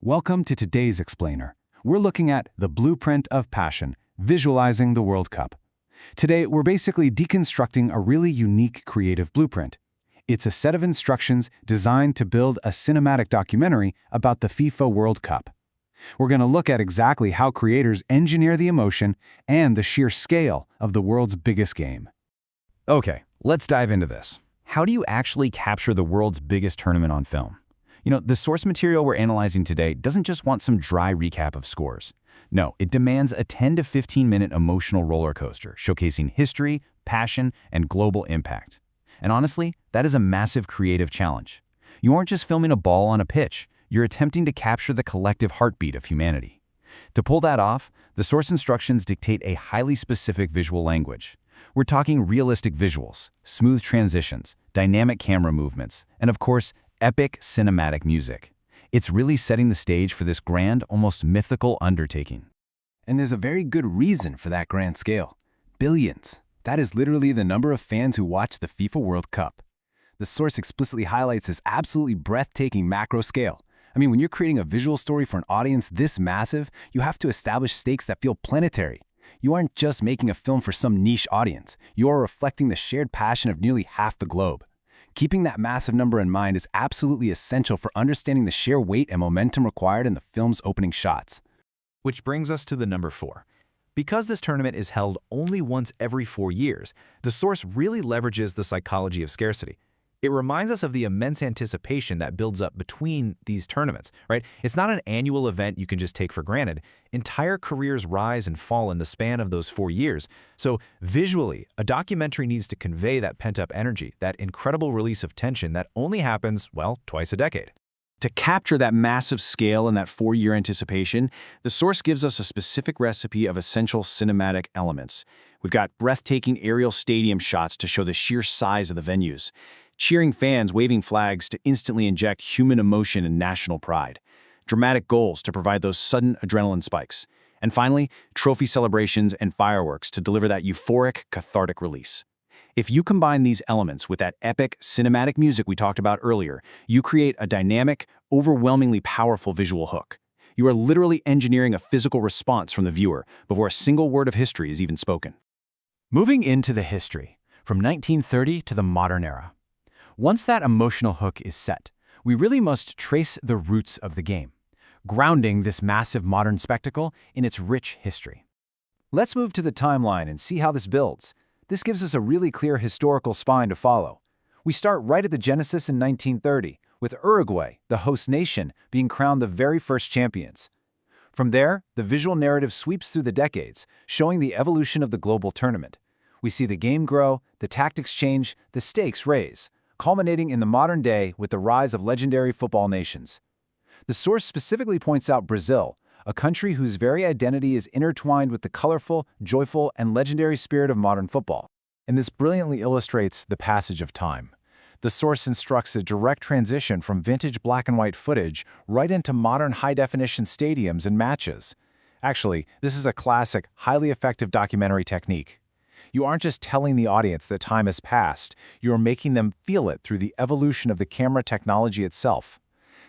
Welcome to today's Explainer. We're looking at the blueprint of passion, visualizing the World Cup. Today, we're basically deconstructing a really unique creative blueprint. It's a set of instructions designed to build a cinematic documentary about the FIFA World Cup. We're going to look at exactly how creators engineer the emotion and the sheer scale of the world's biggest game. Okay, let's dive into this. How do you actually capture the world's biggest tournament on film? The source material we're analyzing today doesn't just want some dry recap of scores. No, it demands a 10 to 15-minute emotional roller coaster, showcasing history, passion, and global impact. And honestly, that is a massive creative challenge. You aren't just filming a ball on a pitch, you're attempting to capture the collective heartbeat of humanity. To pull that off, the source instructions dictate a highly specific visual language. We're talking realistic visuals, smooth transitions, dynamic camera movements, and of course, epic cinematic music. It's really setting the stage for this grand, almost mythical undertaking. And there's a very good reason for that grand scale. Billions. That is literally the number of fans who watch the FIFA World Cup. The source explicitly highlights this absolutely breathtaking macro scale. I mean, when you're creating a visual story for an audience this massive, you have to establish stakes that feel planetary. You aren't just making a film for some niche audience. You are reflecting the shared passion of nearly half the globe. Keeping that massive number in mind is absolutely essential for understanding the sheer weight and momentum required in the film's opening shots. Which brings us to the number 4. Because this tournament is held only once every 4 years, the source really leverages the psychology of scarcity. It reminds us of the immense anticipation that builds up between these tournaments, right? It's not an annual event you can just take for granted. Entire careers rise and fall in the span of those 4 years. So visually, a documentary needs to convey that pent-up energy, that incredible release of tension that only happens, well, twice a decade. To capture that massive scale and that 4-year anticipation, the source gives us a specific recipe of essential cinematic elements. We've got breathtaking aerial stadium shots to show the sheer size of the venues, cheering fans waving flags to instantly inject human emotion and national pride, dramatic goals to provide those sudden adrenaline spikes, and finally, trophy celebrations and fireworks to deliver that euphoric, cathartic release. If you combine these elements with that epic, cinematic music we talked about earlier, you create a dynamic, overwhelmingly powerful visual hook. You are literally engineering a physical response from the viewer before a single word of history is even spoken. Moving into the history, from 1930 to the modern era. Once that emotional hook is set, we really must trace the roots of the game, grounding this massive modern spectacle in its rich history. Let's move to the timeline and see how this builds. This gives us a really clear historical spine to follow. We start right at the genesis in 1930, with Uruguay, the host nation, being crowned the very first champions. From there, the visual narrative sweeps through the decades, showing the evolution of the global tournament. We see the game grow, the tactics change, the stakes raise, culminating in the modern day with the rise of legendary football nations. The source specifically points out Brazil, a country whose very identity is intertwined with the colorful, joyful, and legendary spirit of modern football. And this brilliantly illustrates the passage of time. The source instructs a direct transition from vintage black and white footage right into modern high-definition stadiums and matches. Actually, this is a classic, highly effective documentary technique. You aren't just telling the audience that time has passed, you're making them feel it through the evolution of the camera technology itself.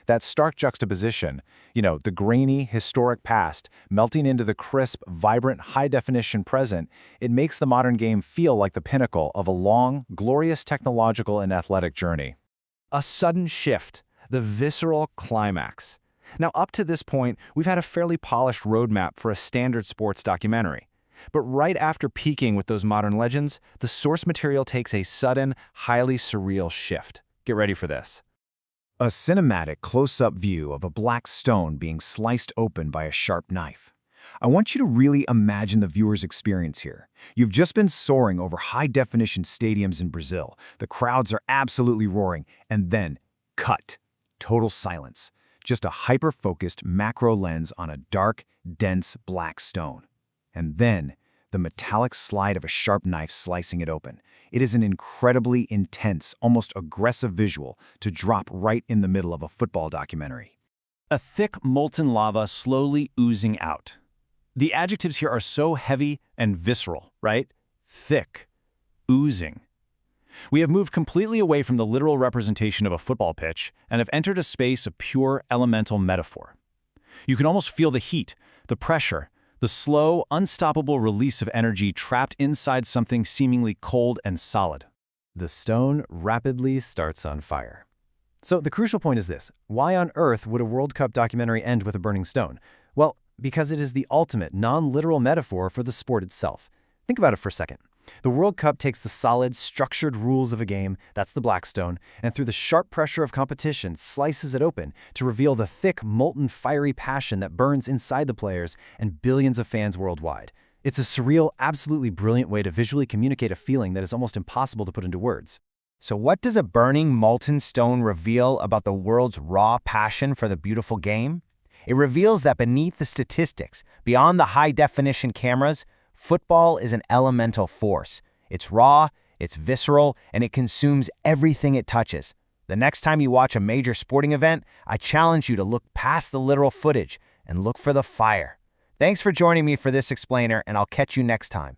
That stark juxtaposition, the grainy, historic past, melting into the crisp, vibrant, high-definition present, it makes the modern game feel like the pinnacle of a long, glorious technological and athletic journey. A sudden shift, the visceral climax. Now, up to this point, we've had a fairly polished roadmap for a standard sports documentary. But right after peaking with those modern legends, the source material takes a sudden, highly surreal shift. Get ready for this. A cinematic close-up view of a black stone being sliced open by a sharp knife. I want you to really imagine the viewer's experience here. You've just been soaring over high-definition stadiums in Brazil. The crowds are absolutely roaring, and then, cut. Total silence. Just a hyper-focused macro lens on a dark, dense black stone. And then, the metallic slide of a sharp knife slicing it open. It is an incredibly intense, almost aggressive visual to drop right in the middle of a football documentary. A thick, molten lava slowly oozing out. The adjectives here are so heavy and visceral, right? Thick, oozing. We have moved completely away from the literal representation of a football pitch and have entered a space of pure elemental metaphor. You can almost feel the heat, the pressure, the slow, unstoppable release of energy trapped inside something seemingly cold and solid. The stone rapidly starts on fire. So the crucial point is this: why on earth would a World Cup documentary end with a burning stone? Well, because it is the ultimate, non-literal metaphor for the sport itself. Think about it for a second. The World Cup takes the solid, structured rules of a game, that's the black stone, and through the sharp pressure of competition, slices it open to reveal the thick, molten, fiery passion that burns inside the players and billions of fans worldwide. It's a surreal, absolutely brilliant way to visually communicate a feeling that is almost impossible to put into words. So what does a burning molten stone reveal about the world's raw passion for the beautiful game? It reveals that beneath the statistics, beyond the high-definition cameras, football is an elemental force. It's raw, it's visceral, and it consumes everything it touches. The next time you watch a major sporting event, I challenge you to look past the literal footage and look for the fire. Thanks for joining me for this explainer, and I'll catch you next time.